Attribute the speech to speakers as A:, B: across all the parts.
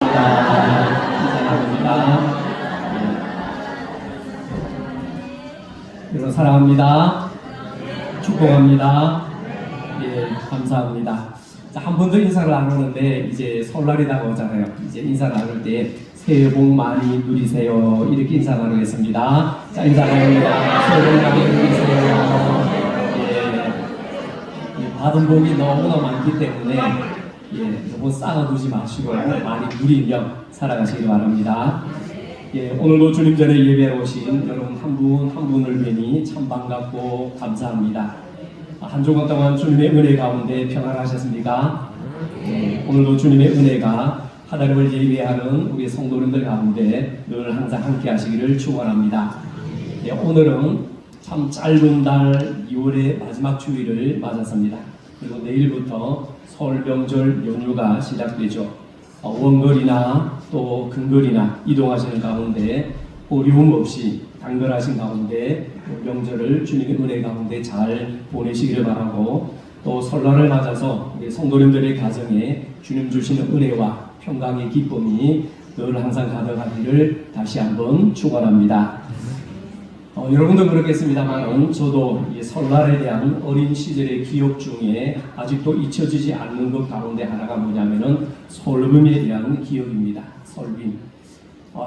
A: 감사합니다. 인사드립니다. 여러분 사랑합니다. 축복합니다. 예, 감사합니다. 자, 한 번 더 인사를 나누는데 이제 설날이 다가오잖아요. 이제 인사 나눌 때 새해 복 많이 누리세요. 이렇게 인사 나누겠습니다. 자, 인사 나눕니다. 새해 복 많이 누리세요. 예, 받은 복이 너무나 많기 때문에 너무 쌓아두지 마시고 많이 누리며 살아가시기 바랍니다. 오늘도 주님 전에 예배하러 오신 여러분 한 분 한 분을 뵈니 참 반갑고 감사합니다. 한 주간 동안 주님의 은혜 가운데 평안하셨습니까? 오늘도 주님의 은혜가 하나님을 예배하는 우리 성도님들 가운데 늘 항상 함께 하시기를 축원합니다. 오늘은 참 짧은 달 2월의 마지막 주일을 맞았습니다. 그리고 내일부터 설 명절 연휴가 시작되죠. 원거리나 또 근거리나 이동하시는 가운데 어려움 없이 당근하신 가운데 명절을 주님의 은혜 가운데 잘 보내시기를 바라고, 또 설날을 맞아서 우리 성도님들의 가정에 주님 주시는 은혜와 평강의 기쁨이 늘 항상 가득하기를 다시 한번 축원합니다. 여러분도 그렇겠습니다만 저도 이 설날에 대한 어린 시절의 기억 중에 아직도 잊혀지지 않는 것 가운데 하나가 뭐냐면은 설빔에 대한 기억입니다. 설빔.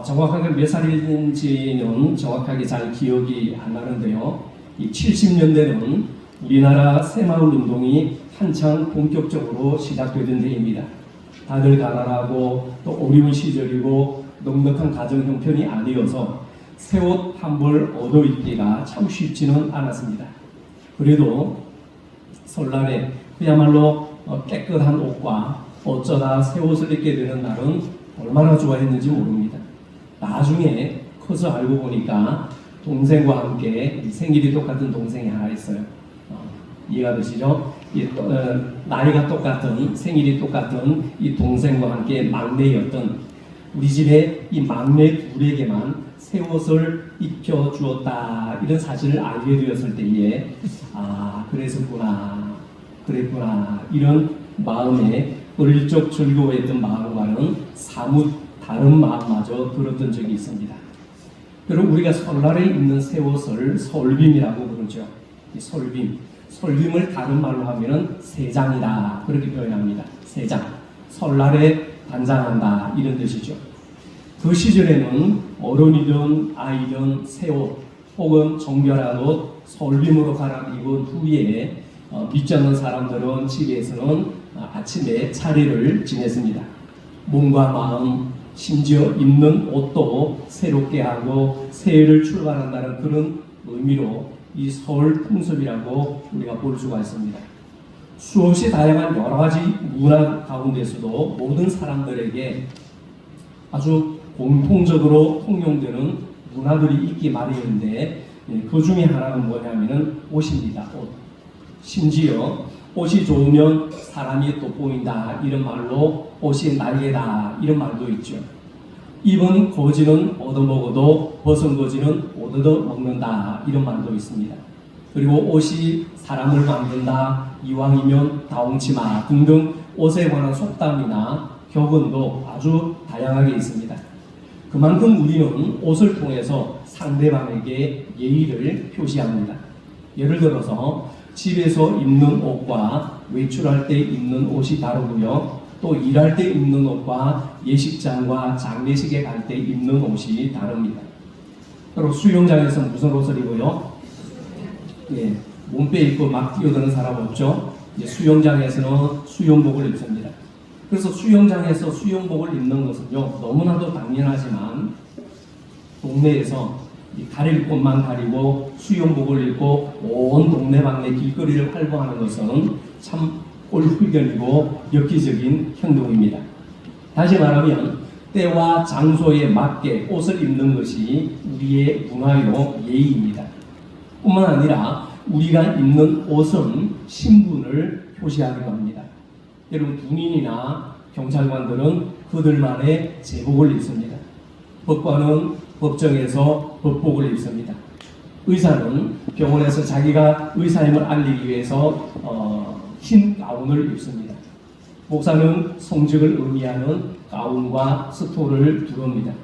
A: 정확하게 몇 살인지는 정확하게 잘 기억이 안 나는데요. 이 70년대는 우리나라 새마을 운동이 한창 본격적으로 시작되던 때입니다. 다들 가난하고 또 어려운 시절이고 넉넉한 가정 형편이 아니어서 새 옷 한 벌 얻어 입기가 참 쉽지는 않았습니다. 그래도 설날에 그야말로 깨끗한 옷과 어쩌다 새 옷을 입게 되는 날은 얼마나 좋아했는지 모릅니다. 나중에 커서 알고 보니까 동생과 함께 생일이 똑같은 동생이 하나 있어요. 이해가 되시죠? 나이가 똑같은, 생일이 똑같은 이 동생과 함께 막내였던 우리 집에 이 막내 둘에게만 새 옷을 입혀 주었다, 이런 사실을 알게 되었을 때에 그랬구나 이런 마음에 어릴 적 즐거워했던 마음과는 사뭇 다른 마음마저 들었던 적이 있습니다. 그리고 우리가 설날에 입는 새 옷을 설빔이라고 부르죠. 이 설빔을 다른 말로 하면은 새장이다, 그렇게 표현합니다. 새장, 설날에 단장한다, 이런 뜻이죠. 그 시절에는 어른이든 아이든 새 옷 혹은 정결한 옷 설빔으로 갈아입은 후에 믿지 않는 사람들은 집에서는 아침에 차례를 지냈습니다. 몸과 마음, 심지어 입는 옷도 새롭게 하고 새해를 출발한다는 그런 의미로 이 설 풍습이라고 우리가 볼 수가 있습니다. 수없이 다양한 여러 가지 문화 가운데서도 모든 사람들에게 아주 공통적으로 통용되는 문화들이 있기 마련인데, 그 중에 하나는 뭐냐면은 옷입니다. 옷. 심지어 옷이 좋으면 사람이 돋보인다, 이런 말로 옷이 날개다, 이런 말도 있죠. 입은 거지는 얻어먹어도 벗은 거지는 못 얻어먹는다, 이런 말도 있습니다. 그리고 옷이 사람을 만든다, 이왕이면 다홍치마 등등 옷에 관한 속담이나 격언도 아주 다양하게 있습니다. 그만큼 우리는 옷을 통해서 상대방에게 예의를 표시합니다. 예를 들어서 집에서 입는 옷과 외출할 때 입는 옷이 다르고요. 또 일할 때 입는 옷과 예식장과 장례식에 갈 때 입는 옷이 다릅니다. 그리고 수영장에서 무슨 옷을 입어요? 몸빼 입고 막 뛰어드는 사람 없죠? 수영장에서는 수영복을 입습니다. 그래서 수영장에서 수영복을 입는 것은요, 너무나도 당연하지만 동네에서 가릴 곳만 가리고 수영복을 입고 온 동네방네 길거리를 활보하는 것은 참 꼴불견이고 엽기적인 행동입니다. 다시 말하면 때와 장소에 맞게 옷을 입는 것이 우리의 문화요 예의입니다. 뿐만 아니라 우리가 입는 옷은 신분을 표시하기도 합니다. 여러분, 군인이나 경찰관들은 그들만의 제복을 입습니다. 법관은 법정에서 법복을 입습니다. 의사는 병원에서 자기가 의사임을 알리기 위해서 흰 가운을 입습니다. 목사는 성직을 의미하는 가운과 스토를 두릅니다.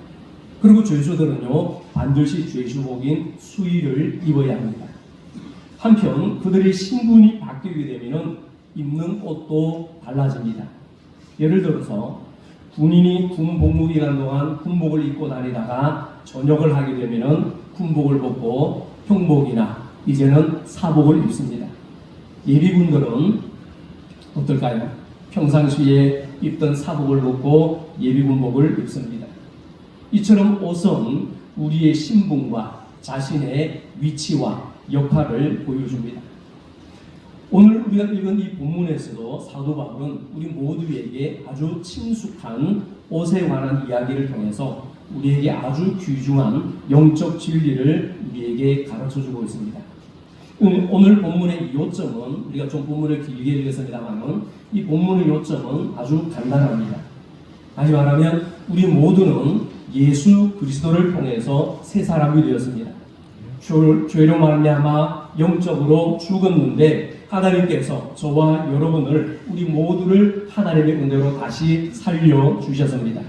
A: 그리고 죄수들은요 반드시 죄수복인 수의를 입어야 합니다. 한편 그들의 신분이 바뀌게 되면 입는 옷도 달라집니다. 예를 들어서 군인이 군 복무 기간 동안 군복을 입고 다니다가 전역을 하게 되면 군복을 벗고 형복이나 이제는 사복을 입습니다. 예비군들은 어떨까요? 평상시에 입던 사복을 벗고 예비군복을 입습니다. 이처럼 옷은 우리의 신분과 자신의 위치와 역할을 보여줍니다. 오늘 우리가 읽은 이 본문에서도 사도 바울은 우리 모두에게 아주 친숙한 옷에 관한 이야기를 통해서 우리에게 아주 귀중한 영적 진리를 우리에게 가르쳐주고 있습니다. 오늘 본문의 요점은 우리가 좀 본문을 길게 읽었습니다만 이 본문의 요점은 아주 간단합니다. 다시 말하면 우리 모두는 예수 그리스도를 통해서 새 사람이 되었습니다. 죄로 말미암아 영적으로 죽었는데 하나님께서 저와 여러분을 우리 모두를 하나님의 은혜로 다시 살려주셨습니다.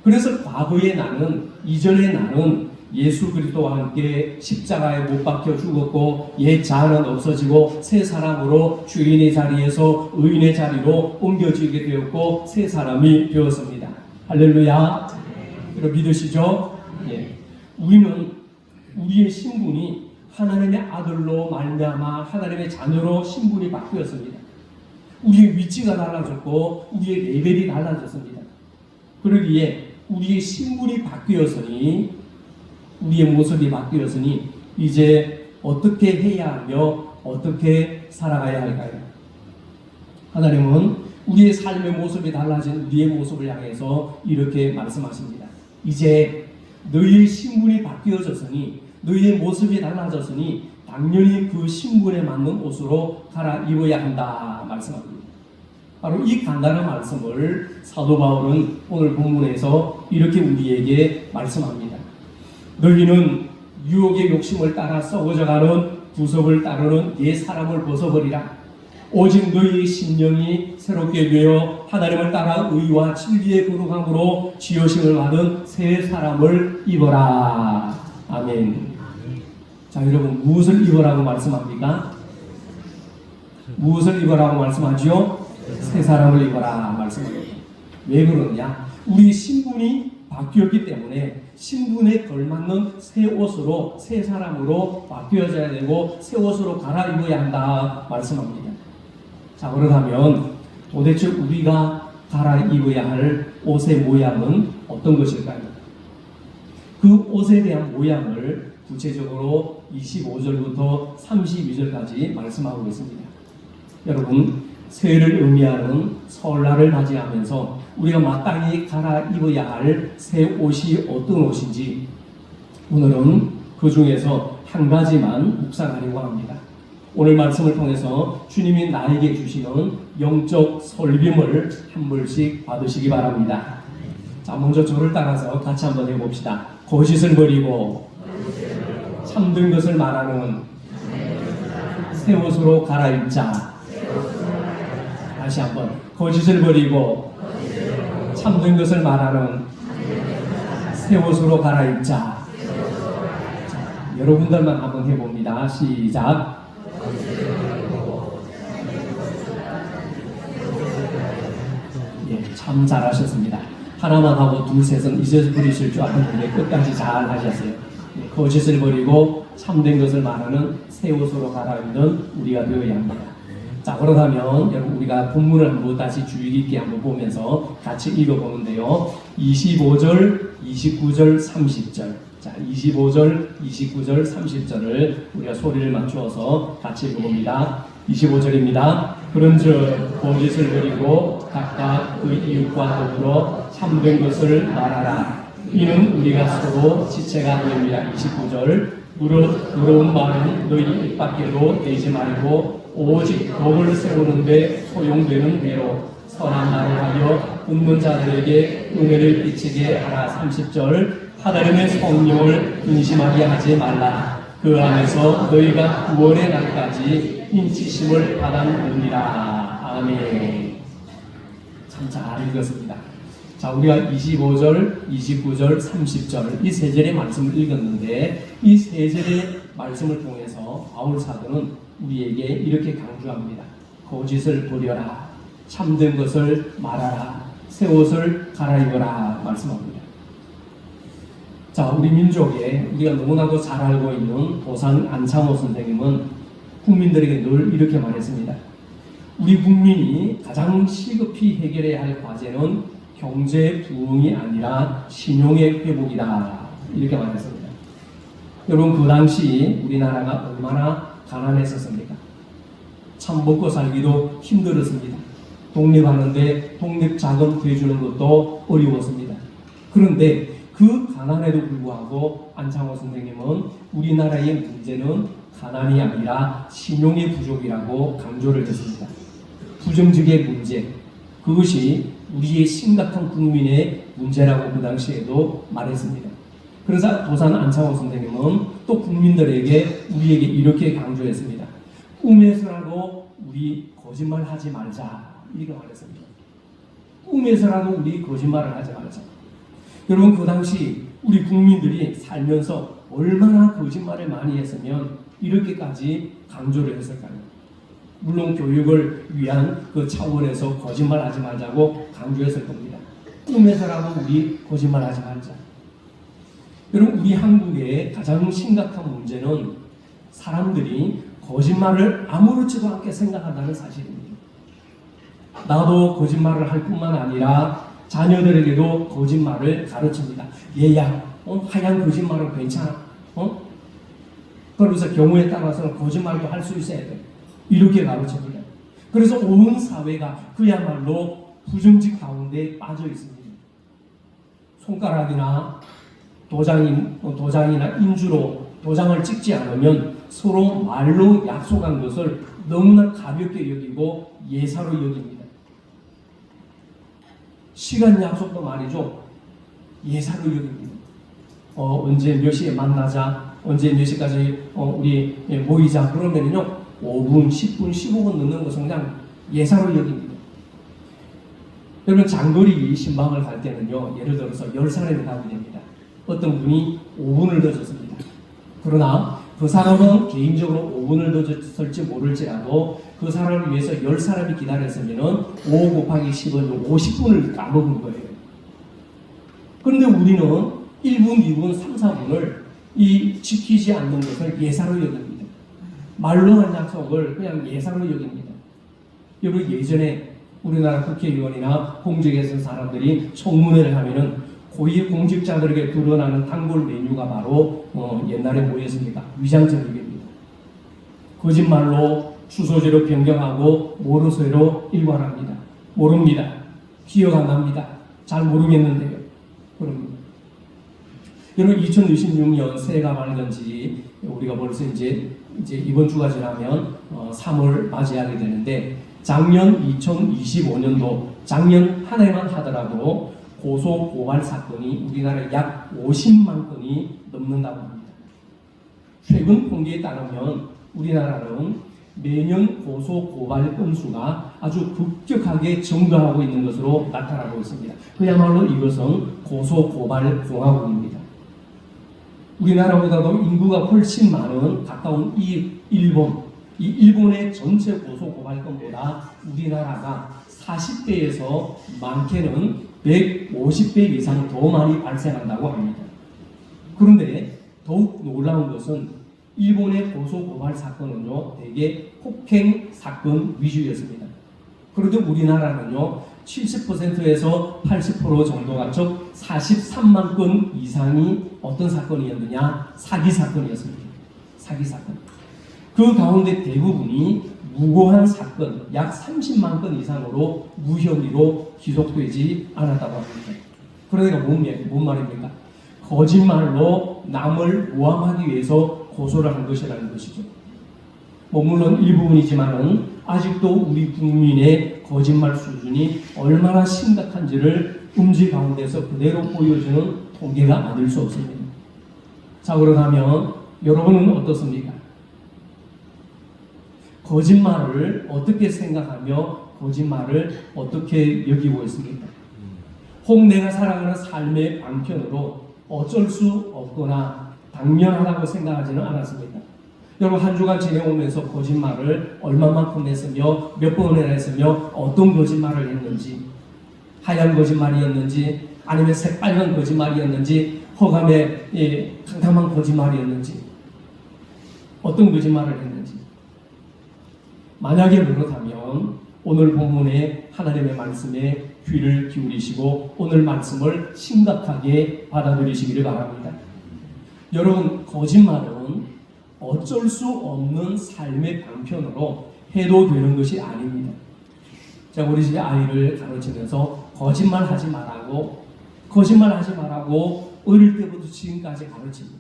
A: 그래서 과거의 나는 이전의 나는 예수 그리스도와 함께 십자가에 못 박혀 죽었고 옛 자아는 없어지고 새 사람으로 죄인의 자리에서 의인의 자리로 옮겨지게 되었고 새 사람이 되었습니다. 할렐루야. 여러분 믿으시죠? 예. 우리는 우리의 신분이 하나님의 아들로 말미암아 하나님의 자녀로 신분이 바뀌었습니다. 우리의 위치가 달라졌고 우리의 레벨이 달라졌습니다. 그러기에 우리의 신분이 바뀌었으니 우리의 모습이 바뀌었으니 이제 어떻게 해야 하며 어떻게 살아가야 할까요? 하나님은 우리의 삶의 모습이 달라진 우리의 모습을 향해서 이렇게 말씀하십니다. 이제 너희의 신분이 바뀌어졌으니 너희의 모습이 달라졌으니 당연히 그 신분에 맞는 옷으로 갈아입어야 한다 말씀합니다. 바로 이 간단한 말씀을 사도 바울은 오늘 본문에서 이렇게 우리에게 말씀합니다. 너희는 유혹의 욕심을 따라 썩어져가는 구속을 따르는 옛 사람을 벗어버리라. 오직 너희의 심령이 새롭게 되어 하나님을 따라 의와 진리의 거룩함으로 지으심을 받은 새 사람을 입어라. 아멘. 자, 여러분 무엇을 입어라고 말씀합니까? 무엇을 입어라고 말씀하지요? 새 사람을 입어라 말씀합니다. 왜 그러느냐? 우리 신분이 바뀌었기 때문에 신분에 걸맞는 새 옷으로 새 사람으로 바뀌어져야 되고 새 옷으로 갈아입어야 한다 말씀합니다. 자, 그렇다면 도대체 우리가 갈아입어야 할 옷의 모양은 어떤 것일까요? 그 옷에 대한 모양을 구체적으로 25절부터 32절까지 말씀하고 있습니다. 여러분, 새해를 의미하는 설날을 맞이하면서 우리가 마땅히 갈아입어야 할 새 옷이 어떤 옷인지 오늘은 그 중에서 한 가지만 묵상하려고 합니다. 오늘 말씀을 통해서 주님이 나에게 주시는 영적 설빔을 한 벌씩 받으시기 바랍니다. 자, 먼저 저를 따라서 같이 한번 해봅시다. 거짓을 버리고 참된 것을 말하는 새 옷으로 갈아입자. 다시 한번 거짓을 버리고 참된 것을 말하는 새 옷으로 갈아입자. 자, 여러분들만 한번 해봅니다. 시작. 예, 참 잘하셨습니다. 하나만 하고 둘 셋은 잊어버리실 줄 알았는데 끝까지 잘 하셨어요. 예, 거짓을 버리고 참된 것을 말하는 새 옷으로 갈아입는 우리가 되어야 합니다. 자, 그렇다면 여러분 우리가 본문을 한번 다시 주의 깊게 한번 보면서 같이 읽어보는데요. 25절, 29절, 30절. 자, 25절, 29절, 30절을 우리가 소리를 맞추어서 같이 읽어봅니다. 25절입니다. 그런즉 거짓을 버리고 각각 그 이웃과 더불어 참된 것을 말하라. 이는 우리가 서로 지체가 됩니다. 29절. 무릇 더러운 말은 너희 입 밖에도 내지 말고 오직 덕을 세우는데 소용되는 대로 선한 말을 하여 듣는 자들에게 은혜를 끼치게 하라. 30절. 하나님의 성령을 근심하게 하지 말라. 그 안에서 너희가 구원의 날까지 인치심을 받았느니라. 아멘. 참 잘 읽었습니다. 자, 우리가 25절, 29절, 30절 이 세 절의 말씀을 읽었는데 이 세 절의 말씀을 통해서 바울 사도는 우리에게 이렇게 강조합니다. 거짓을 버려라. 참된 것을 말하라. 새 옷을 갈아입어라 말씀합니다. 자, 우리 민족에 우리가 너무나도 잘 알고 있는 도산 안창호 선생님은 국민들에게 늘 이렇게 말했습니다. 우리 국민이 가장 시급히 해결해야 할 과제는 경제 부흥이 아니라 신용의 회복이다. 이렇게 말했습니다. 여러분, 그 당시 우리나라가 얼마나 가난했었습니까? 참 먹고 살기도 힘들었습니다. 독립하는데 독립자금 구해주는 것도 어려웠습니다. 그런데 그 가난에도 불구하고 안창호 선생님은 우리나라의 문제는 가난이 아니라 신용의 부족이라고 강조를 했습니다. 부정직의 문제, 그것이 우리의 심각한 국민의 문제라고 그 당시에도 말했습니다. 그래서 도산 안창호 선생님은 또 국민들에게 우리에게 이렇게 강조했습니다. 꿈에서라도 우리 거짓말하지 말자 이렇게 말했습니다. 꿈에서라도 우리 거짓말을 하지 말자. 여러분, 그 당시 우리 국민들이 살면서 얼마나 거짓말을 많이 했으면 이렇게까지 강조를 했을까요? 물론 교육을 위한 그 차원에서 거짓말하지 말자고 강조했을 겁니다. 꿈에서라도 우리 거짓말하지 말자. 여러분, 우리 한국의 가장 심각한 문제는 사람들이 거짓말을 아무렇지도 않게 생각한다는 사실입니다. 나도 거짓말을 할 뿐만 아니라 자녀들에게도 거짓말을 가르칩니다. 얘야, 하얀 거짓말은 괜찮아. 그러면서 경우에 따라서는 거짓말도 할 수 있어야 돼. 이렇게 가르칩니다. 그래서 온 사회가 그야말로 부정직 가운데 빠져 있습니다. 손가락이나 도장이나 인주로 도장을 찍지 않으면 서로 말로 약속한 것을 너무나 가볍게 여기고 예사로 여깁니다. 시간 약속도 말이죠. 예사로 여깁니다. 언제 몇 시에 만나자, 언제 몇 시까지 우리 모이자 그러면요 5분, 10분, 15분 늦는 것은 그냥 예사로 여깁니다. 여러분, 장거리 신방을 갈 때는요, 예를 들어서 10사람이 가게 됩니다. 어떤 분이 5분을 늦었습니다. 그러나 그 사람은 개인적으로 5분을 늦었을지 모를지라도 그 사람을 위해서 10사람이 기다렸으면 5 곱하기 10은 50분을 까먹은 거예요. 그런데 우리는 1분, 2분, 3, 4분을 지키지 않는 것을 예사로 여깁니다. 말로 한 약속을 그냥 예사로 여깁니다. 여러분, 예전에 우리나라 국회의원이나 공직에서 사람들이 청문회를 하면은 고위 공직자들에게 드러나는 단골 메뉴가 바로 옛날에 뭐였습니까? 위장전입입니다. 거짓말로 주소지로 변경하고 모르쇠로 일관합니다. 모릅니다. 기억 안 납니다. 잘 모르겠는데요. 그럽니다. 여러분, 2026년 새해가 밝은지 우리가 벌써 이제 이번 주가 지나면 3월 맞이하게 되는데, 작년 2025년도 작년 한 해만 하더라도 고소 고발 사건이 우리나라에 약 50만 건이 넘는다고 합니다. 최근 통계에 따르면 우리나라는 매년 고소 고발 건수가 아주 급격하게 증가하고 있는 것으로 나타나고 있습니다. 그야말로 이것은 고소 고발 공화국입니다. 우리나라보다도 인구가 훨씬 많은 가까운 이 일본의 전체 고소 고발 건보다 우리나라가 40배에서 많게는 150배 이상 더 많이 발생한다고 합니다. 그런데 더욱 놀라운 것은 일본의 고소 고발 사건은요, 대개 폭행 사건 위주였습니다. 그런데 우리나라는요, 70%에서 80% 정도가, 즉 43만 건 이상이 어떤 사건이었느냐? 사기 사건이었습니다. 사기 사건. 그 가운데 대부분이 무고한 사건, 약 30만 건 이상으로 무혐의로 기속되지 않았다고 합니다. 그러니까 뭔 말입니까? 거짓말로 남을 모함하기 위해서 고소를 한 것이라는 것이죠. 물론 일부분이지만은 아직도 우리 국민의 거짓말 수준이 얼마나 심각한지를 음지 가운데서 그대로 보여주는 통계가 아닐 수 없습니다. 자, 그러면 여러분은 어떻습니까? 거짓말을 어떻게 생각하며 거짓말을 어떻게 여기고 있습니까? 혹 내가 살아가는 삶의 방편으로 어쩔 수 없거나 당연하다고 생각하지는 않았습니까? 여러분 한 주간 지내오면서 거짓말을 얼마만큼 했으며 몇 번이나 했으며 어떤 거짓말을 했는지, 하얀 거짓말이었는지 아니면 새빨간 거짓말이었는지 허감에 캄캄한 거짓말이었는지 어떤 거짓말을 했는지, 만약에 그렇다면 오늘 본문의 하나님의 말씀에 귀를 기울이시고 오늘 말씀을 심각하게 받아들이시기를 바랍니다. 여러분 거짓말은 어쩔 수 없는 삶의 방편으로 해도 되는 것이 아닙니다. 제가 우리 집에 아이를 가르치면서 거짓말하지 말라고 어릴 때부터 지금까지 가르칩니다.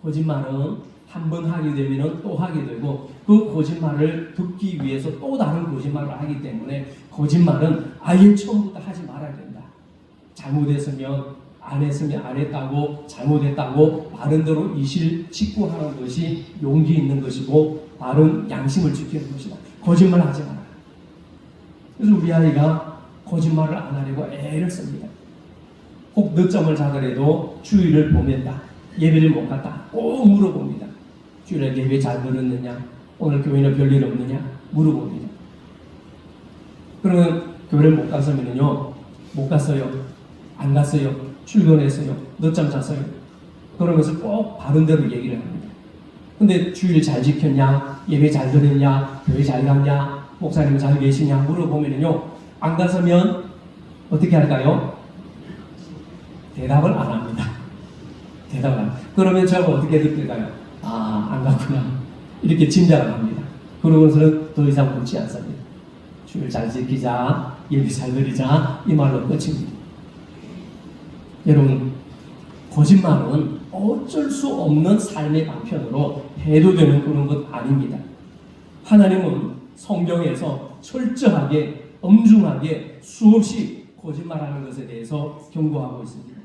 A: 거짓말은 한 번 하게 되면 또 하게 되고 그 거짓말을 듣기 위해서 또 다른 거짓말을 하기 때문에 거짓말은 아예 처음부터 하지 말아야 된다. 잘못했으면 안 했으면 안 했다고, 잘못했다고 바른 대로 이실 직구하는 것이 용기 있는 것이고 바른 양심을 지키는 것이다. 거짓말 하지 마라. 그래서 우리 아이가 거짓말을 안 하려고 애를 씁니다. 혹 늦잠을 자더라도 주일을 보낸다, 예배를 못 갔다 꼭 물어봅니다. 주일에 예배 잘 들었느냐, 오늘 교회는 별일 없느냐 물어봅니다. 그러면 교회를 못 갔으면요, 못 갔어요, 안 갔어요, 출근했어요, 늦잠 잤어요, 그러면서 꼭 바른 대로 얘기를 합니다. 근데 주일 잘 지켰냐, 예배 잘 들었냐, 교회 잘 갔냐, 목사님 잘 계시냐 물어보면요, 안 갔으면 어떻게 할까요? 대답을 안 합니다. 대답을 안 합니다. 그러면 저가 어떻게 느낄까요? 아, 안 갔구나, 이렇게 짐작을 합니다. 그러고서는 더 이상 묻지 않습니다. 주일 잘 지키자, 예배 잘 드리자, 이 말로 끝입니다. 여러분, 거짓말은 어쩔 수 없는 삶의 방편으로 해도 되는 그런 것 아닙니다. 하나님은 성경에서 철저하게, 엄중하게, 수없이 거짓말하는 것에 대해서 경고하고 있습니다.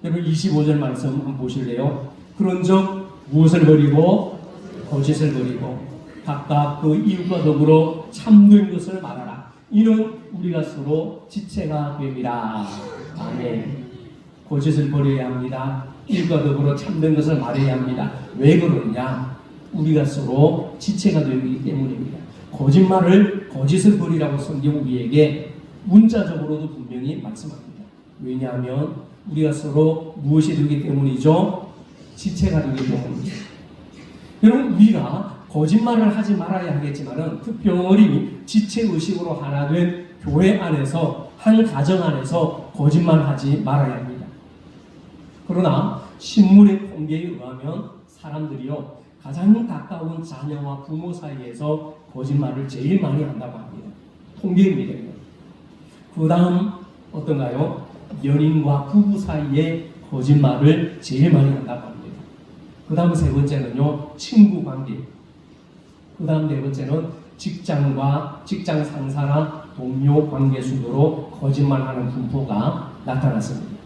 A: 여러분 25절 말씀 한번 보실래요? 그런즉 무엇을 버리고 거짓을 버리고 각각 그 이웃과 더불어 참된 것을 말하라. 이는 우리가 서로 지체가 됨이라. 아멘. 거짓을 버려야 합니다. 이웃과 더불어 참된 것을 말해야 합니다. 왜 그러느냐? 우리가 서로 지체가 되기 때문입니다. 거짓을 버리라고 성경 우리에게 문자적으로도 분명히 말씀합니다. 왜냐하면 우리가 서로 무엇이 되기 때문이죠? 지체가 되기 때문입니다. 여러분, 우리가 거짓말을 하지 말아야 하겠지만은 특별히 지체의식으로 하나 된 교회 안에서, 한 가정 안에서 거짓말하지 말아야 합니다. 그러나 신문의 통계에 의하면 사람들이요, 가장 가까운 자녀와 부모 사이에서 거짓말을 제일 많이 한다고 합니다. 통계입니다. 그 다음 어떤가요? 연인과 부부 사이에 거짓말을 제일 많이 한다고 합니다. 그 다음 세 번째는요, 친구 관계. 그 다음 네 번째는 직장과 직장 상사나 동료 관계 순으로 거짓말하는 분포가 나타났습니다.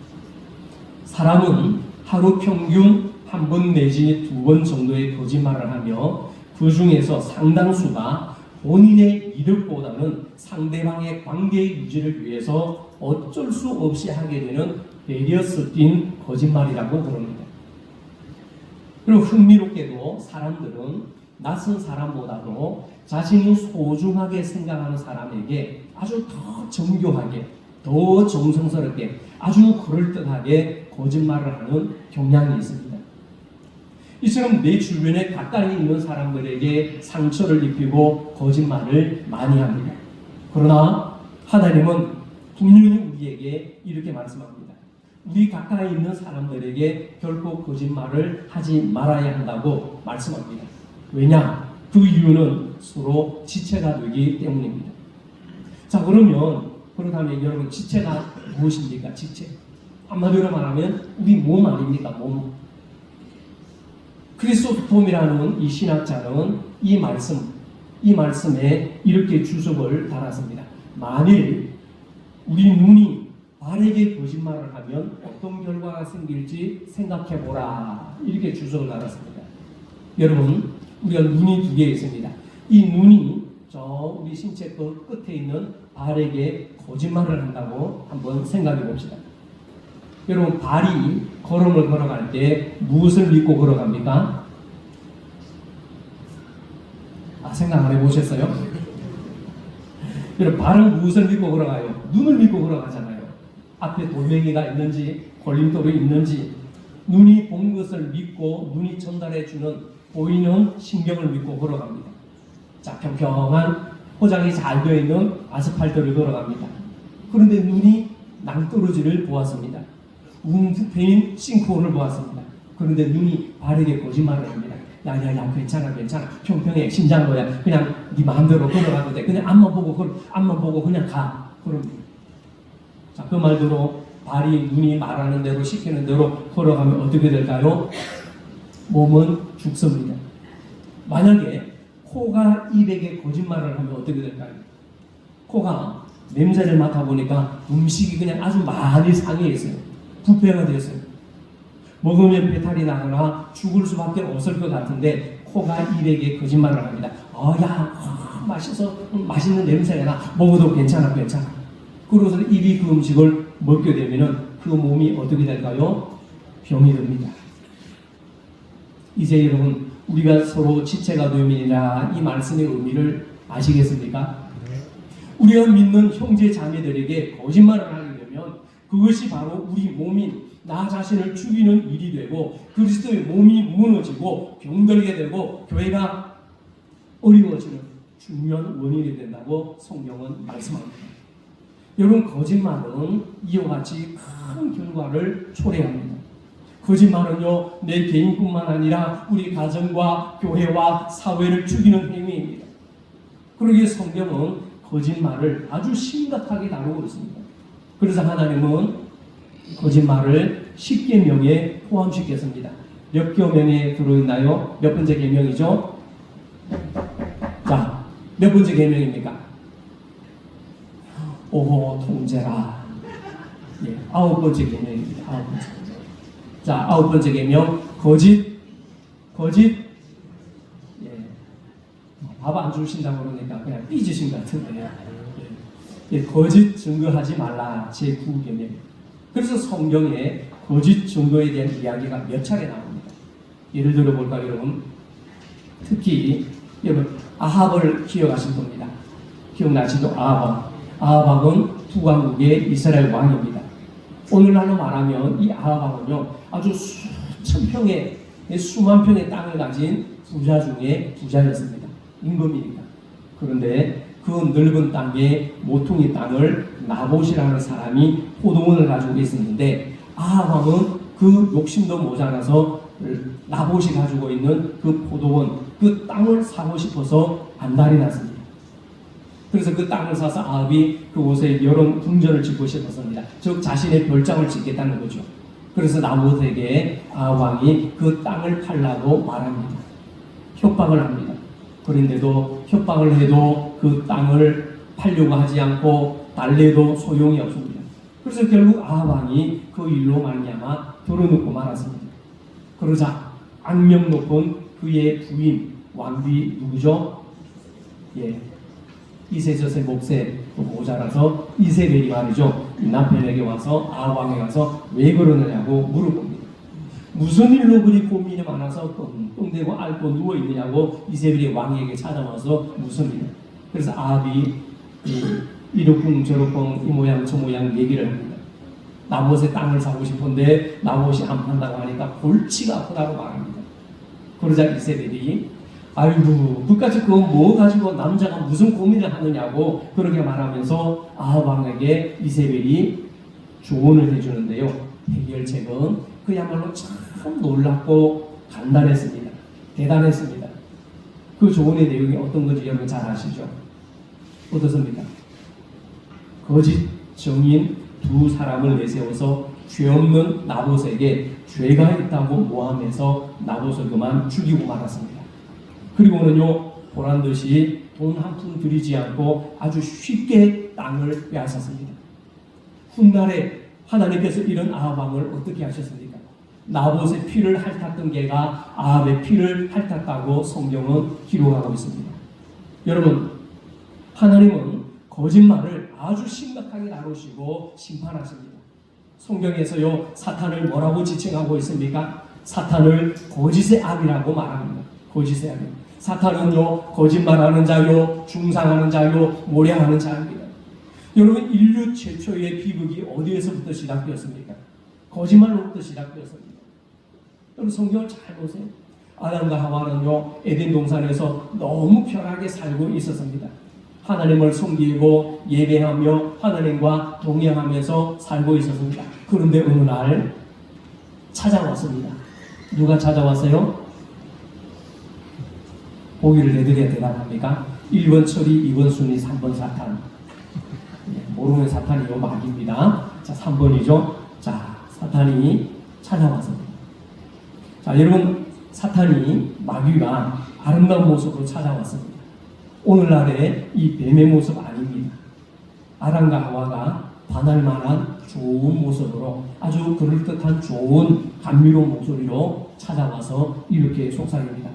A: 사람은 하루 평균 한 번 내지 두 번 정도의 거짓말을 하며 그 중에서 상당수가 본인의 이득보다는 상대방의 관계 유지를 위해서 어쩔 수 없이 하게 되는 배려서 띈 거짓말이라고 부릅니다. 그리고 흥미롭게도 사람들은 낯선 사람보다도 자신이 소중하게 생각하는 사람에게 아주 더 정교하게, 더 정성스럽게, 아주 그럴듯하게 거짓말을 하는 경향이 있습니다. 이처럼 내 주변에 가까이 있는 사람들에게 상처를 입히고 거짓말을 많이 합니다. 그러나 하나님은 분명히 우리에게 이렇게 말씀합니다. 우리 가까이 있는 사람들에게 결코 거짓말을 하지 말아야 한다고 말씀합니다. 왜냐? 그 이유는 서로 지체가 되기 때문입니다. 자, 그렇다면 여러분, 지체가 무엇입니까? 지체. 한마디로 말하면 우리 몸 아닙니까? 몸. 크리스토폼이라는 이 신학자는 이 말씀에 이렇게 주석을 달았습니다. 만일 우리 눈이 바르게 거짓말을 하면 어떤 결과가 생길지 생각해보라. 이렇게 주석을 달았습니다. 여러분, 우리가 눈이 두 개 있습니다. 이 눈이 저 우리 신체 그 끝에 있는 발에게 거짓말을 한다고 한번 생각해 봅시다. 여러분, 발이 걸음을 걸어갈 때 무엇을 믿고 걸어갑니까? 생각 안 해보셨어요? 여러분, 발은 무엇을 믿고 걸어가요? 눈을 믿고 걸어가잖아요. 앞에 돌멩이가 있는지 걸림돌이 있는지 눈이 본 것을 믿고 눈이 전달해주는 보이는 신경을 믿고 걸어갑니다. 자, 평평한 포장이 잘 되어 있는 아스팔트를 걸어갑니다. 그런데 눈이 낭떠러지를 보았습니다. 웅부패인 싱크홀을 보았습니다. 그런데 눈이 발에게 거짓말을 합니다. 야야야, 괜찮아 평평해, 심장도야, 그냥 네 마음대로 걸어가도 돼, 그냥 앞만 보고 그냥 가. 그럽니다. 자, 그 말대로 발이 눈이 말하는 대로 시키는 대로 걸어가면 어떻게 될까요? 몸은 죽습니다. 만약에 코가 입에게 거짓말을 하면 어떻게 될까요? 코가 냄새를 맡아보니까 음식이 그냥 아주 많이 상해 있어요. 부패가 됐어요. 먹으면 배탈이 나거나 죽을 수밖에 없을 것 같은데 코가 입에게 거짓말을 합니다. 맛있는 냄새가 나. 먹어도 괜찮아. 그러고서 입이 그 음식을 먹게 되면은 그 몸이 어떻게 될까요? 병이 듭니다. 이제 여러분, 우리가 서로 지체가 되면이라 이 말씀의 의미를 아시겠습니까? 우리가 믿는 형제 자매들에게 거짓말을 하게 되면 그것이 바로 우리 몸인 나 자신을 죽이는 일이 되고 그리스도의 몸이 무너지고 병들게 되고 교회가 어려워지는 중요한 원인이 된다고 성경은 말씀합니다. 여러분, 거짓말은 이와 같이 큰 결과를 초래합니다. 거짓말은요, 내 개인뿐만 아니라 우리 가정과 교회와 사회를 죽이는 행위입니다. 그러기에 성경은 거짓말을 아주 심각하게 다루고 있습니다. 그래서 하나님은 거짓말을 10계명에 포함시켰습니다. 몇 계명에 들어있나요? 몇 번째 계명이죠? 자, 몇 번째 계명입니까? 오호 통제라. 예, 9번째 계명입니다. 9번째. 자, 9번째 계명, 거짓. 예, 밥 안 주신다고 그러니까 그냥 삐지신 것 같은데요. 예, 거짓 증거하지 말라. 제9계명. 그래서 성경에 거짓 증거에 대한 이야기가 몇 차례 나옵니다. 예를 들어 볼까요, 여러분? 특히 여러분, 아합을 기억하실 겁니다. 기억나시죠? 아합은 북왕국의 이스라엘 왕입니다. 오늘날로 말하면 이 아합왕은요, 아주 수천 평의, 수만 평의 땅을 가진 부자 중에 부자였습니다. 임금이니까. 그런데 그 넓은 땅에 모퉁이 땅을 나봇이라는 사람이 포도원을 가지고 있었는데 아합왕은 그 욕심도 모자라서 나봇이 가지고 있는 그 포도원, 그 땅을 사고 싶어서 안달이 났습니다. 그래서 그 땅을 사서 아합이 그곳에 여러 궁전을 짓고 싶었습니다. 즉 자신의 별장을 짓겠다는 거죠. 그래서 나봇에게 아합 왕이 그 땅을 팔라고 말합니다. 협박을 합니다. 그런데도 협박을 해도 그 땅을 팔려고 하지 않고 달래도 소용이 없습니다. 그래서 결국 아합 왕이 그 일로 말미암아 들어눕고 말았습니다. 그러자 악명 높은 그의 부인 왕비 누구죠? 예, 이세저세 몫에 모자라서 이세벨이 말이죠. 남편에게 와서 아합 왕에 가서 왜 그러느냐고 물어봅니다. 무슨 일로 그리 고민이 많아서 똥대고 앓고 누워있느냐고 이세벨이 왕에게 찾아와서 묻습니다. 그래서 아합이 이러쿵 저러쿵 이 모양 저 모양 얘기를 합니다. 나봇의 땅을 사고 싶은데 나봇이 안 판다고 하니까 골치가 아프다고 말합니다. 그러자 이세벨이 아이고 그까지 그거 뭐 가지고 남자가 무슨 고민을 하느냐고 그렇게 말하면서 아합 왕에게 이세벨이 조언을 해주는데요. 해결책은 그야말로 참 놀랍고 간단했습니다. 대단했습니다. 그 조언의 내용이 어떤 건지 여러분 잘 아시죠? 어떻습니까? 거짓 증인 두 사람을 내세워서 죄 없는 나봇에게 죄가 있다고 모함해서 나봇을 그만 죽이고 말았습니다. 그리고는요, 보란듯이 돈 한 푼 들이지 않고 아주 쉽게 땅을 빼앗았습니다. 훗날에 하나님께서 이런 아합 왕을 어떻게 하셨습니까? 나봇의 피를 핥았던 개가 아합의 피를 핥았다고 성경은 기록하고 있습니다. 여러분, 하나님은 거짓말을 아주 심각하게 다루시고 심판하십니다. 성경에서요, 사탄을 뭐라고 지칭하고 있습니까? 사탄을 거짓의 악이라고 말합니다. 거짓의 악. 사탄은요, 거짓말하는 자요, 중상하는 자요, 모략하는 자입니다. 여러분, 인류 최초의 비극이 어디에서부터 시작되었습니까? 거짓말로부터 시작되었습니다. 여러분, 성경을 잘 보세요. 아담과 하와는요, 에덴 동산에서 너무 편하게 살고 있었습니다. 하나님을 섬기고 예배하며 하나님과 동행하면서 살고 있었습니다. 그런데 어느 날 찾아왔습니다. 누가 찾아왔어요? 보기를 내드려야 대답합니까? 1번 처리, 2번 순위, 3번 사탄. 모르는 사탄이요, 마귀입니다. 자, 3번이죠. 자, 사탄이 찾아왔습니다. 자, 여러분, 사탄이 마귀가 아름다운 모습으로 찾아왔습니다. 오늘날의 이 뱀의 모습 아닙니다. 아담과 하와가 반할 만한 좋은 모습으로, 아주 그럴듯한 좋은 감미로운 목소리로 찾아와서 이렇게 속삭입니다.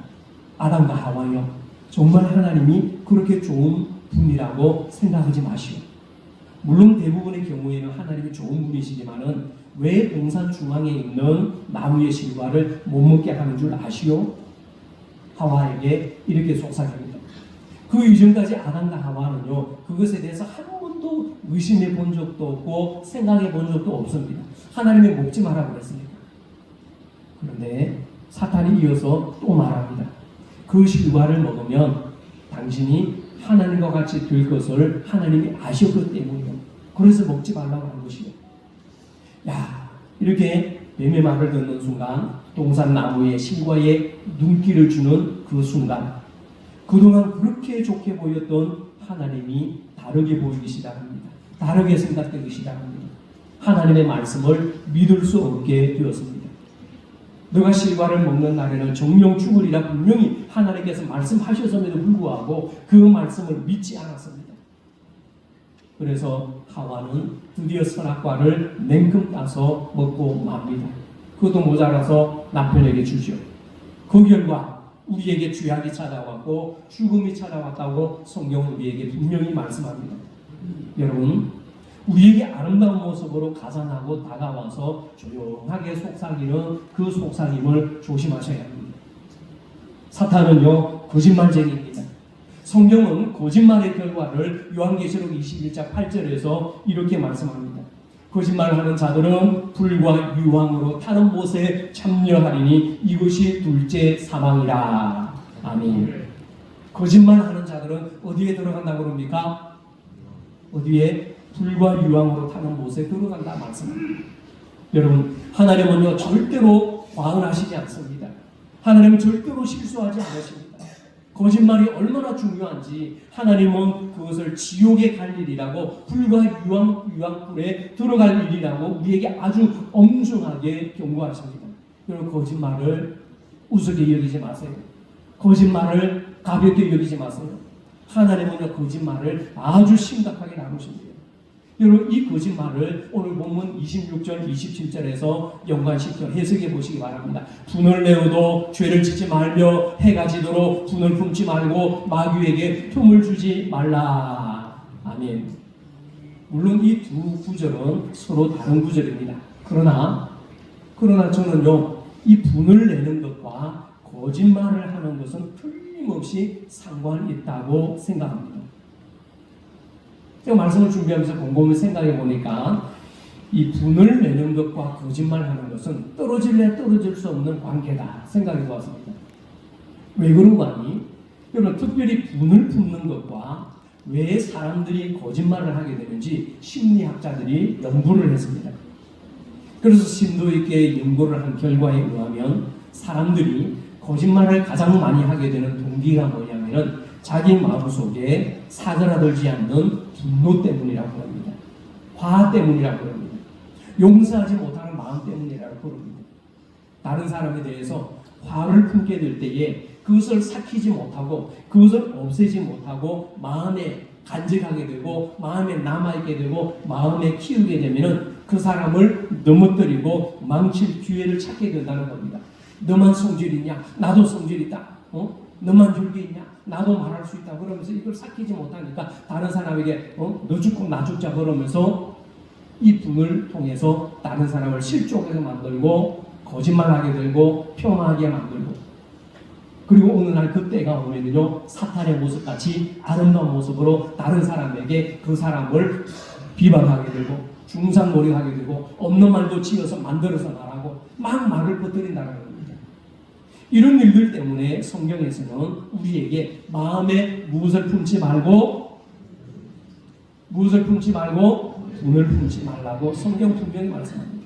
A: 아담과 하와요, 정말 하나님이 그렇게 좋은 분이라고 생각하지 마시오. 물론 대부분의 경우에는 하나님이 좋은 분이시지만은 왜 동산 중앙에 있는 나무의 실과를 못 먹게 하는 줄 아시오? 하와에게 이렇게 속삭입니다. 그 이전까지 아담과 하와는요, 그것에 대해서 한 번도 의심해 본 적도 없고 생각해 본 적도 없습니다. 하나님이 먹지 마라 그랬습니다. 그런데 사탄이 이어서 또 말합니다. 그 실과를 먹으면 당신이 하나님과 같이 될 것을 하나님이 아셨기 때문이요. 그래서 먹지 말라고 한 것이요. 야, 이렇게 뱀의 말을 듣는 순간 동산 나무의 실과에 눈길을 주는 그 순간, 그동안 그렇게 좋게 보였던 하나님이 다르게 보이기 시작합니다. 다르게 생각되기 시작합니다. 하나님의 말씀을 믿을 수 없게 되었습니다. 너가 실과를 먹는 날에는 정령 죽으리라 분명히 하나님께서 말씀하셨음에도 불구하고 그 말씀을 믿지 않았습니다. 그래서 하와는 드디어 선악과를 냉큼 따서 먹고 맙니다. 그것도 모자라서 남편에게 주죠. 그 결과 우리에게 죄악이 찾아왔고 죽음이 찾아왔다고 성경은 우리에게 분명히 말씀합니다. 여러분, 우리에게 아름다운 모습으로 가산하고 다가와서 조용하게 속삭이는 그 속삭임을 조심하셔야 합니다. 사탄은요, 거짓말쟁이입니다. 성경은 거짓말의 결과를 요한계시록 21장 8절에서 이렇게 말씀합니다. 거짓말하는 자들은 불과 유황으로 타는 못에 참여하리니 이것이 둘째 사망이라. 아멘. 거짓말하는 자들은 어디에 들어간다고 그럽니까? 어디에? 불과 유황으로 타는 못에 들어간다 말씀합니다. 여러분, 하나님은요, 절대로 과언하시지 않습니다. 하나님은 절대로 실수하지 않으십니다. 거짓말이 얼마나 중요한지 하나님은 그것을 지옥에 갈 일이라고, 불과 유황불에 들어갈 일이라고 우리에게 아주 엄중하게 경고하십니다. 여러분, 거짓말을 우습게 여기지 마세요. 거짓말을 가볍게 여기지 마세요. 하나님은요, 거짓말을 아주 심각하게 다루십니다. 여러분, 이 거짓말을 오늘 본문 26절 27절에서 연관시켜 해석해 보시기 바랍니다. 분을 내어도 죄를 짓지 말며 해가 지도록 분을 품지 말고 마귀에게 틈을 주지 말라. 아멘. 물론 이 두 구절은 서로 다른 구절입니다. 그러나 저는요, 이 분을 내는 것과 거짓말을 하는 것은 틀림없이 상관이 있다고 생각합니다. 제가 말씀을 준비하면서 곰곰이 생각해 보니까 이 분을 내는 것과 거짓말하는 것은 떨어질래 떨어질 수 없는 관계다 생각해 보았습니다. 왜 그런가 하니, 여러분, 특별히 분을 품는 것과 왜 사람들이 거짓말을 하게 되는지 심리학자들이 연구를 했습니다. 그래서 심도 있게 연구를 한 결과에 의하면 사람들이 거짓말을 가장 많이 하게 되는 동기가 뭐냐면은 자기 마음속에 사그라들지 않는 분노 때문이라고 합니다. 화 때문이라고 합니다. 용서하지 못하는 마음 때문이라고 합니다. 다른 사람에 대해서 화를 품게 될 때에 그것을 삭히지 못하고 그것을 없애지 못하고 마음에 간직하게 되고 마음에 남아있게 되고 마음에 키우게 되면은 그 사람을 넘어뜨리고 망칠 기회를 찾게 된다는 겁니다. 너만 성질이 있냐? 나도 성질이 있다. 너만 줄게 있냐? 나도 말할 수 있다. 그러면서 이걸 삭히지 못하니까 다른 사람에게 너 죽고 나 죽자 그러면서 이 분을 통해서 다른 사람을 실족하게 만들고 거짓말하게 되고 폄하하게 만들고, 그리고 어느 날 그때가 오면요 사탄의 모습같이 아름다운 모습으로 다른 사람에게 그 사람을 비방하게 되고 중상모략하게 되고 없는 말도 지어서 만들어서 말하고 막 말을 퍼뜨린다는 겁니다. 이런 일들 때문에 성경에서는 우리에게 마음에 무엇을 품지 말고 분을 품지 말라고 성경 분명히 말씀합니다.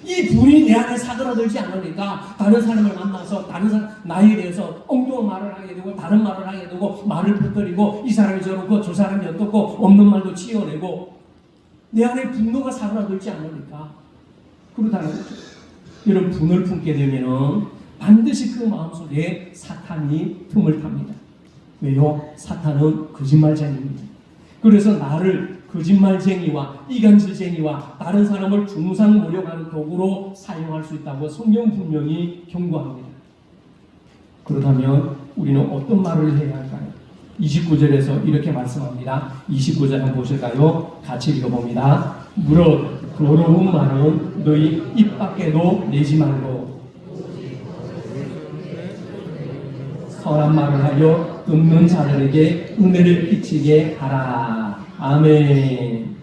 A: 이 분이 내 안에 사그라들지 않으니까 다른 사람을 만나서 다른 사람 나에 대해서 엉뚱한 말을 하게 되고 다른 말을 하게 되고 말을 퍼뜨리고 이 사람이 저렇고 저 사람이 어떻고 없는 말도 지어내고 내 안에 분노가 사그라들지 않으니까 그러다는 거죠. 이런 분을 품게 되면은 반드시 그 마음속에 사탄이 틈을 탑니다. 왜요? 사탄은 거짓말쟁이입니다. 그래서 나를 거짓말쟁이와 이간질쟁이와 다른 사람을 중상모략하는 도구로 사용할 수 있다고 성경 분명히 경고합니다. 그렇다면 우리는 어떤 말을 해야 할까요? 29절에서 이렇게 말씀합니다. 29절 한번 보실까요? 같이 읽어봅니다. 무릇 더러운 말은 너희 입 밖에도 내지 말고 선한 말을 하여 듣는 자들에게 은혜를 끼치게 하라. 아멘.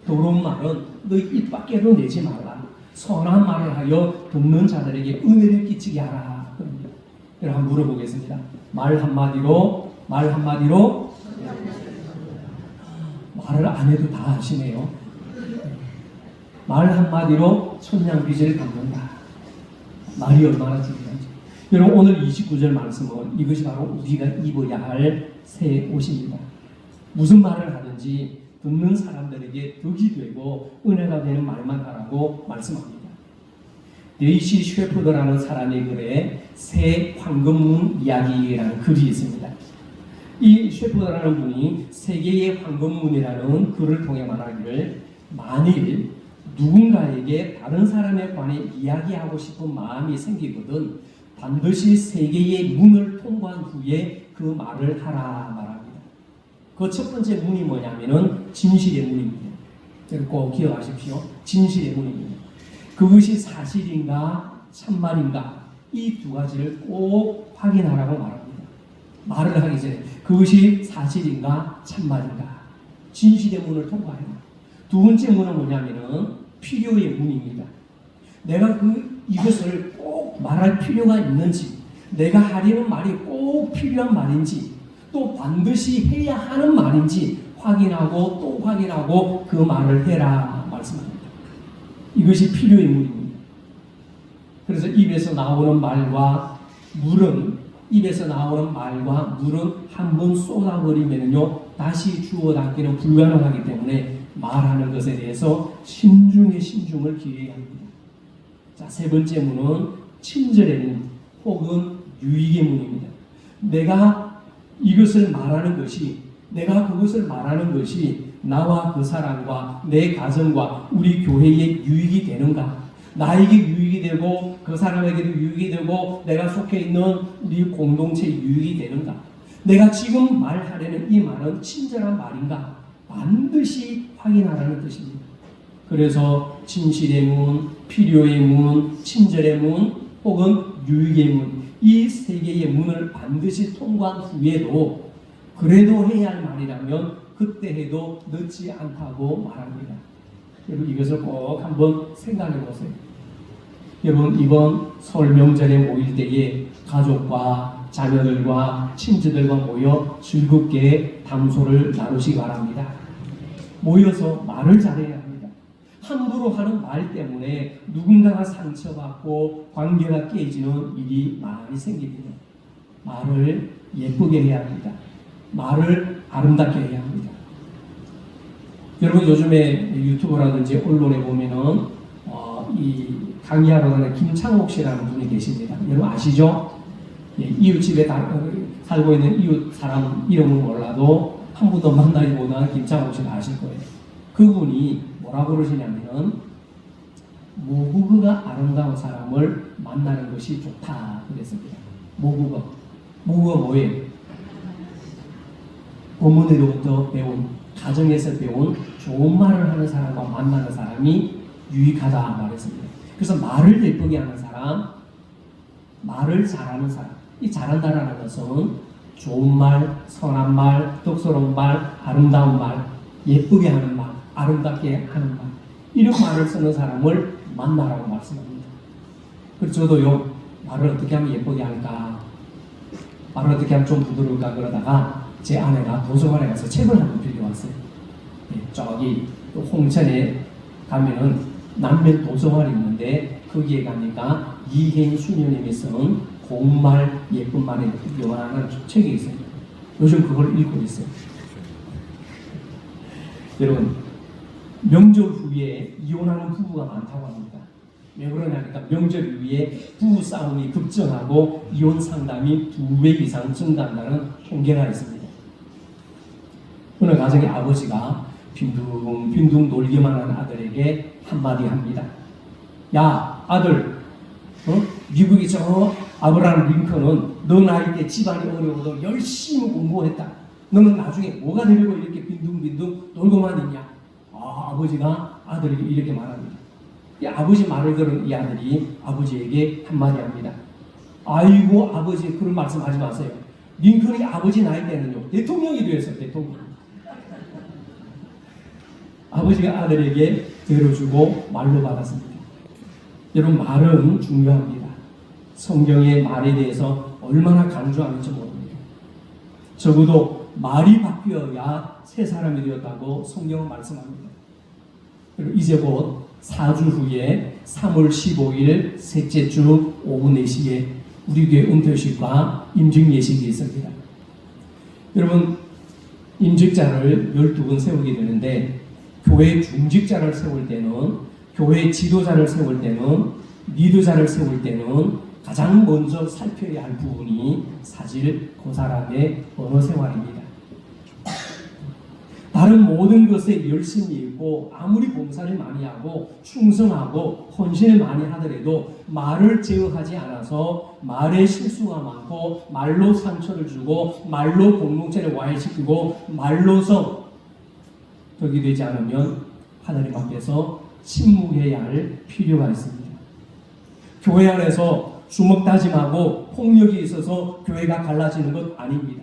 A: 더러운 말은 너희 입 밖에도 내지 말라. 선한 말을 하여 듣는 자들에게 은혜를 끼치게 하라. 여러분 한번 물어보겠습니다. 말 한마디로 말을 안 해도 다 하시네요. 말 한마디로 천냥빚을 갚는다. 말이 얼마나 중요한지. 여러분 오늘 29절 말씀은 이것이 바로 우리가 입어야 할 새 옷입니다. 무슨 말을 하든지 듣는 사람들에게 덕이 되고 은혜가 되는 말만 하라고 말씀합니다. 데이시 셰퍼드라는 사람의 글에 새 황금문 이야기라는 글이 있습니다. 이 셰퍼드라는 분이 세계의 황금문이라는 글을 통해 말하기를 만일 누군가에게 다른 사람에 관해 이야기하고 싶은 마음이 생기거든 반드시 세계의 문을 통과한 후에 그 말을 하라 말합니다. 그 첫 번째 문이 뭐냐면은 진실의 문입니다. 꼭 기억하십시오. 진실의 문입니다. 그것이 사실인가 참말인가 이 두 가지를 꼭 확인하라고 말합니다. 말을 하기 전에 그것이 사실인가 참말인가 진실의 문을 통과해라. 두 번째 문은 뭐냐면은 필요의 문입니다. 내가 이것을 꼭 말할 필요가 있는지, 내가 하려는 말이 꼭 필요한 말인지, 또 반드시 해야 하는 말인지 확인하고 또 확인하고 그 말을 해라 말씀합니다. 이것이 필요의 문입니다. 그래서 입에서 나오는 말과 물은 한 번 쏟아버리면요 다시 주워 담기는 불가능하기 때문에 말하는 것에 대해서 신중을 기해야 합니다. 자, 세 번째 문은 친절의 문 혹은 유익의 문입니다. 내가 그것을 말하는 것이 나와 그 사람과 내 가정과 우리 교회에 유익이 되는가? 나에게 유익이 되고 그 사람에게도 유익이 되고 내가 속해 있는 우리 공동체에 유익이 되는가? 내가 지금 말하려는 이 말은 친절한 말인가? 반드시 확인하라는 뜻입니다. 그래서 진실의 문, 필요의 문, 친절의 문 혹은 유익의 문, 이 세 개의 문을 반드시 통과한 후에도 그래도 해야 할 말이라면 그때 해도 늦지 않다고 말합니다. 여러분 이것을 꼭 한번 생각해 보세요. 여러분 이번 설 명절에 모일 때에 가족과 자녀들과 친지들과 모여 즐겁게 담소를 나누시기 바랍니다. 모여서 말을 잘해야 합니다. 함부로 하는 말 때문에 누군가가 상처받고 관계가 깨지는 일이 많이 생깁니다. 말을 예쁘게 해야 합니다. 말을 아름답게 해야 합니다. 여러분 요즘에 유튜브라든지 언론에 보면은 이 강의하러 가는 김창옥 씨라는 분이 계십니다. 여러분 아시죠? 예, 이웃집에 살고 있는 이웃 사람 이름은 몰라도 한 번도 만나지 못한 김창옥 씨를 아실 거예요. 그분이 뭐라고 그러시냐면은 모국어가 아름다운 사람을 만나는 것이 좋다 그랬습니다. 모국어. 뭐예요? 어머니로부터 배운, 가정에서 배운 좋은 말을 하는 사람과 만나는 사람이 유익하다 말했습니다. 그래서 말을 예쁘게 하는 사람, 말을 잘하는 사람, 이 잘한다라는 것은 좋은 말, 선한 말, 똑스러운 말, 아름다운 말, 예쁘게 하는 말, 아름답게 하는 말, 이런 말을 쓰는 사람을 만나라고 말씀합니다. 그래서 저도요, 말을 어떻게 하면 예쁘게 할까, 말을 어떻게 하면 좀 부드러울까 그러다가 제 아내가 도서관에 가서 책을 한 권 빌려왔어요. 저기 홍천에 가면은 남면 도서관이 있는데 거기에 가니까 이행수녀님이 쓴 고운말 예쁜 말에 요한하는 책이 있어요. 요즘 그걸 읽고 있어요. 여러분, 명절 후에 이혼하는 부부가 많다고 합니다. 왜 그러냐니까 명절 이후에 부부 싸움이 급증하고 이혼 상담이 2배 이상 증가한다는 통계가 있습니다. 어느 가정의 아버지가 빈둥빈둥 놀기만 하는 아들에게 한마디 합니다. 야, 아들, 미국이 저 아브라함 링컨은 너 나이 때 집안이 어려워도 열심히 공부했다. 너는 나중에 뭐가 되려고 이렇게 빈둥빈둥 놀고만 있냐? 아버지가 아들에게 이렇게 말합니다. 이 아버지 말을 들은 이 아들이 아버지에게 한마디 합니다. 아이고 아버지, 그런 말씀 하지 마세요. 링컨이 아버지 나이 때는요 대통령이 되었어요. 대통령. 아버지가 아들에게 들어주고 말로 받았습니다. 여러분, 말은 중요합니다. 성경의 말에 대해서 얼마나 강조하는지 모릅니다. 적어도 말이 바뀌어야 새 사람이 되었다고 성경은 말씀합니다. 그리고 이제 곧 4주 후에 3월 15일 셋째 주 오후 4시에 우리 교회 은퇴식과 임직 예식이 있습니다. 여러분, 임직자를 12분 세우게 되는데 교회 중직자를 세울 때는, 교회 지도자를 세울 때는, 리더자를 세울 때는 가장 먼저 살펴야 할 부분이 사실 그 사람의 언어 생활입니다. 다른 모든 것에 열심히 있고 아무리 봉사를 많이 하고 충성하고 헌신을 많이 하더라도 말을 제어하지 않아서 말에 실수가 많고 말로 상처를 주고 말로 공동체를 와해시키고 말로서 덕이 되지 않으면 하나님 앞에서 침묵해야 할 필요가 있습니다. 교회 안에서 주먹 다짐하고 폭력이 있어서 교회가 갈라지는 것 아닙니다.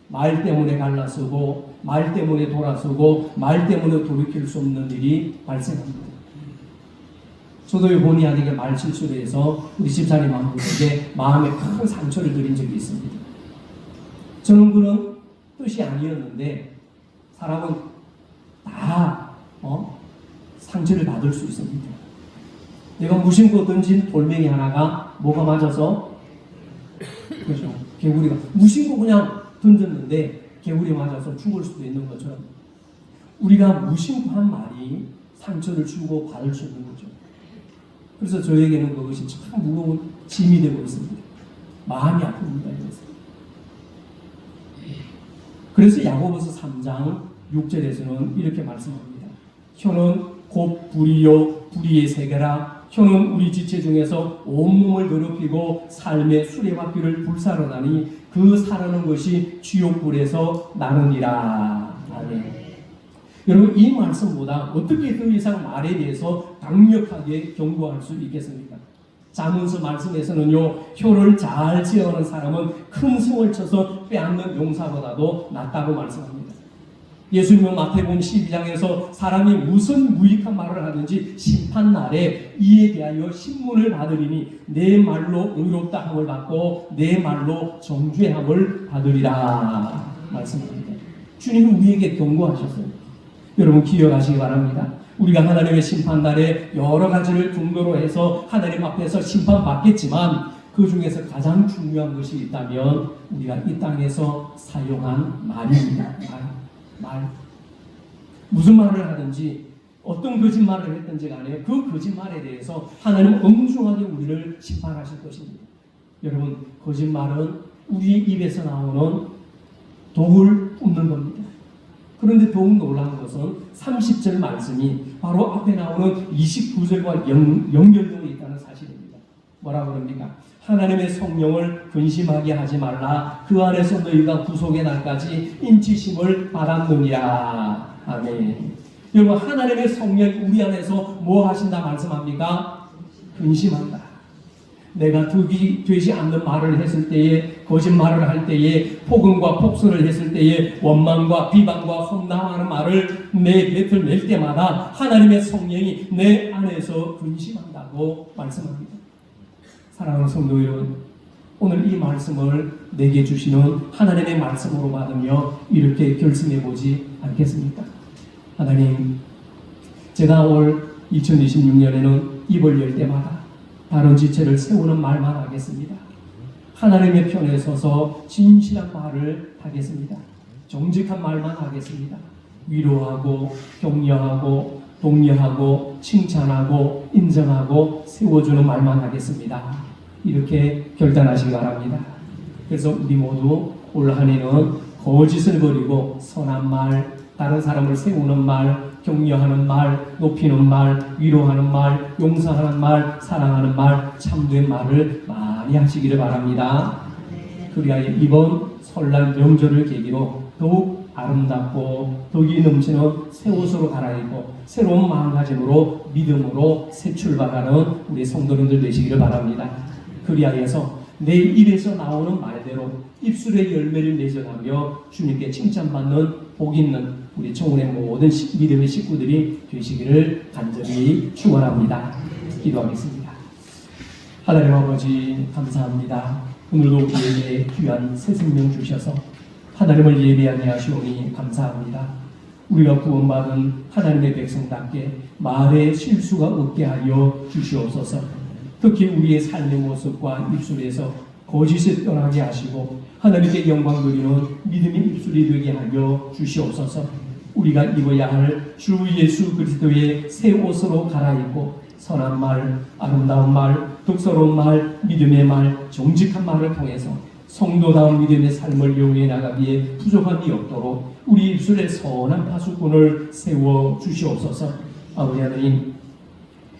A: 말 때문에 갈라서고 말 때문에 돌아서고 말 때문에 돌이킬 수 없는 일이 발생합니다. 저도 본의 아니게 말 실수를 해서 우리 집사님 한 분에게 마음에 큰 상처를 드린 적이 있습니다. 저는 그런 뜻이 아니었는데 사람은 다 상처를 받을 수 있습니다. 내가 무심코 던진 돌멩이 하나가 뭐가 맞아서, 그렇죠, 개구리가 무심코 그냥 던졌는데 개구리 맞아서 죽을 수도 있는 것처럼 우리가 무심코 한 말이 상처를 주고 받을 수 있는 거죠. 그래서 저에게는 그것이 참 무거운 짐이 되고 있습니다. 마음이 아픕니다. 그래서 야고보서 3장 6절에서는 이렇게 말씀합니다. 혀는 곧 불이요 불의의 세계라. 혀는 우리 지체 중에서 온몸을 더럽히고 삶의 수레바퀴를 불사르나니 그 사르는 것이 지옥불에서 나느니라. 아멘. 여러분, 이 말씀보다 어떻게 더 이상 말에 대해서 강력하게 경고할 수 있겠습니까? 잠언서 말씀에서는요, 혀를 잘 제어하는 사람은 큰 성을 쳐서 빼앗는 용사보다도 낫다고 말씀합니다. 예수님은 마태복음 12장에서 사람이 무슨 무익한 말을 하든지 심판날에 이에 대하여 신문을 받으리니 내 말로 의롭다 함을 받고 내 말로 정죄함을 받으리라 말씀합니다. 주님은 우리에게 경고하셨어요. 여러분, 기억하시기 바랍니다. 우리가 하나님의 심판날에 여러 가지를 근거로 해서 하나님 앞에서 심판받겠지만 그 중에서 가장 중요한 것이 있다면 우리가 이 땅에서 사용한 말입니다. 말. 무슨 말을 하든지 어떤 거짓말을 했든지 간에 그 거짓말에 대해서 하나님은 엄중하게 우리를 심판하실 것입니다. 여러분, 거짓말은 우리 입에서 나오는 독을 뿜는 겁니다. 그런데 더욱 놀라운 것은 30절 말씀이 바로 앞에 나오는 29절과 연결되어 있다는 사실입니다. 뭐라고 그럽니까? 하나님의 성령을 근심하게 하지 말라. 그 안에서 너희가 구속의 날까지 인치심을 받았느니라. 아멘. 여러분, 하나님의 성령이 우리 안에서 뭐 하신다 말씀합니까? 근심한다. 내가 득이 되지 않는 말을 했을 때에, 거짓말을 할 때에, 폭언과 폭소를 했을 때에, 원망과 비방과 험담하는 말을 내 뱉을 낼 때마다 하나님의 성령이 내 안에서 근심한다고 말씀합니다. 사랑하는 성도 여러분, 오늘 이 말씀을 내게 주시는 하나님의 말씀으로 받으며 이렇게 결심해 보지 않겠습니까? 하나님, 제가 올 2026년에는 입을 열 때마다 다른 지체를 세우는 말만 하겠습니다. 하나님의 편에 서서 진실한 말을 하겠습니다. 정직한 말만 하겠습니다. 위로하고 격려하고 독려하고 칭찬하고 인정하고 세워주는 말만 하겠습니다. 이렇게 결단하시기 바랍니다. 그래서 우리 모두 올 한 해는 거짓을 버리고 선한 말, 다른 사람을 세우는 말, 격려하는 말, 높이는 말, 위로하는 말, 용서하는 말, 사랑하는 말, 참된 말을 많이 하시기를 바랍니다. 그리하여 이번 설날 명절을 계기로 더욱 아름답고 덕이 넘치는 새 옷으로 갈아입고 새로운 마음가짐으로 믿음으로 새 출발하는 우리 성도님들 되시기를 바랍니다. 그리하여서 내 입에서 나오는 말대로 입술의 열매를 내전하며 주님께 칭찬받는 복 있는 우리 청운의 모든 믿음의 식구들이 되시기를 간절히 축원합니다. 기도하겠습니다. 하나님 아버지, 감사합니다. 오늘도 우리에게 귀한 새 생명 주셔서 하나님을 예배하게 하시오니 감사합니다. 우리가 구원받은 하나님의 백성답게 말에 실수가 없게 하여 주시옵소서. 특히 우리의 삶의 모습과 입술에서 거짓을 떠나게 하시고 하나님께 영광 돌리는 믿음의 입술이 되게 하여 주시옵소서. 우리가 입어야 할 주 예수 그리스도의 새 옷으로 갈아입고 선한 말, 아름다운 말, 덕스러운 말, 믿음의 말, 정직한 말을 통해서 성도다운 믿음의 삶을 영위해 나가기에 부족함이 없도록 우리 입술에 선한 파수꾼을 세워 주시옵소서. 아버지 하나님,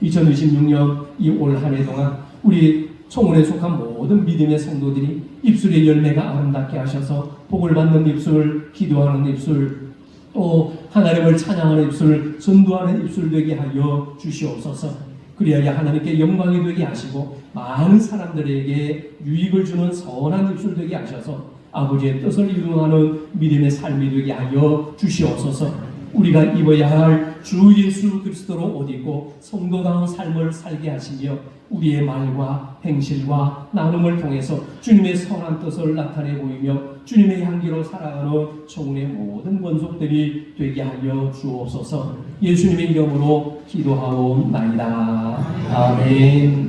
A: 2026년 이 올 한 해 동안 우리 청운에 속한 모든 믿음의 성도들이 입술의 열매가 아름답게 하셔서 복을 받는 입술, 기도하는 입술, 또 하나님을 찬양하는 입술, 전도하는 입술 되게 하여 주시옵소서. 그리하여 하나님께 영광이 되게 하시고 많은 사람들에게 유익을 주는 선한 입술 되게 하셔서 아버지의 뜻을 이루어가는 믿음의 삶이 되게 하여 주시옵소서. 우리가 입어야 할 주 예수 그리스도로 옷 입고 성도다운 삶을 살게 하시며 우리의 말과 행실과 나눔을 통해서 주님의 선한 뜻을 나타내 보이며 주님의 향기로 살아가는 청운의 모든 권속들이 되게 하여 주옵소서. 예수님의 이름으로 기도하옵나이다. 아멘.